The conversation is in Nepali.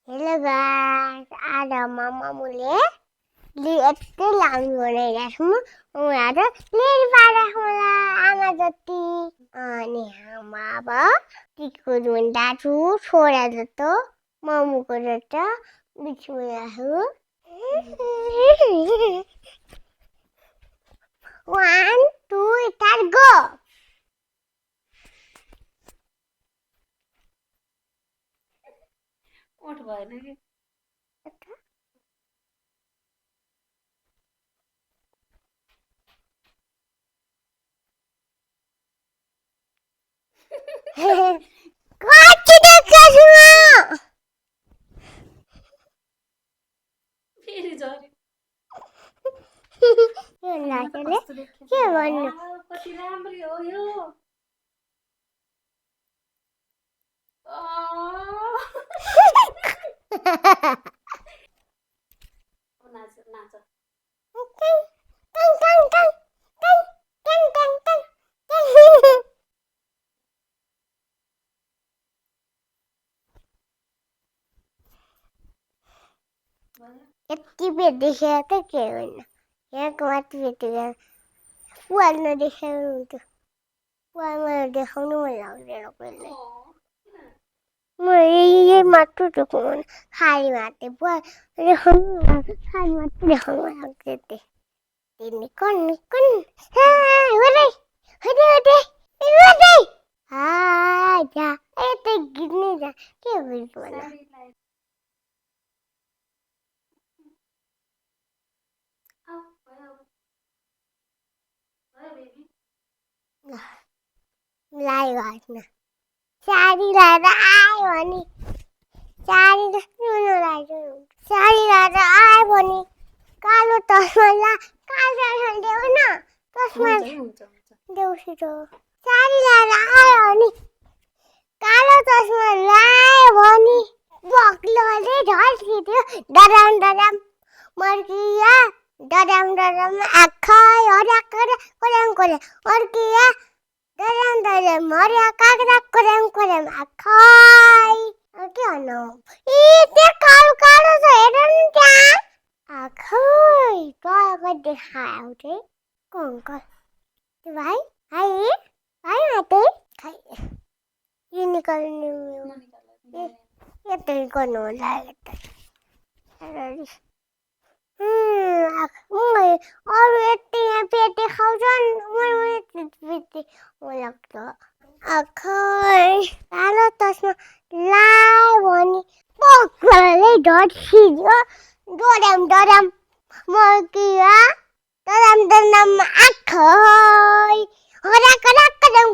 हेलो गाइस, आज मामुले यति लामी बनाइरहेको छु। म आज लिएर पारेको मलाई आमा जति अनि आमा अब टिको जुन्दा छु छोरा जस्तो मामुको जस्तो बिचमा छु। 1 2 3 गो ओठ भएन कि कति देख्छु म फेरि झऱ्यो के लाग्यो कस्तो देखियो के भन्नु कति राम्री हो यो नाच नाच यति बेर देखेर त के होइन यहाँको माथि भेटेर पुवाल नदेखाउनु हुन्थ्यो पुवालमा देखाउनु मन लाग्दैन कहिले म यही मात्र देखाउनु खाली मात्रै पुवाल देखाउनु खाली मात्रै देखाउनु मन लाग्थ्यो तिमी कन कन हुँदै हुँदै हुँदै हुँदै जा यतै गिर्ने जा के बुझ्नु होला लाई घाँसमा साडी लाएर आयो भने साडी जस्तो साडी लाएर आयो भने कालो चस्मा कालो चस्मा देऊ न चस्मा देउसी त साडी लाएर आयो भने कालो चस्मा लायो भने बक्लोले झल्किदियो डराम डराम मर्किया डराम डराम आँखा हराक कोराम कोराम मर्किया डराम डराम हरिया काक्रा कोराम कोराम आँखाइ के भन्नु त्यहाँ कालो कालो छ हेर न त्यहाँ आँखै तँलाई देखायो चाहिँ को अङ्कल भाइ भाइ भाइ मात्रै खै यो निकाल्नु यतै गर्नु होला अरू यति यहाँ पेट देखाउँछन् लाग्छ आखै कालो चस्मा लायो भने पक्राले झर्किदियो डराम डराम मर्किया डराम डराम आँखै हराक हराक डराम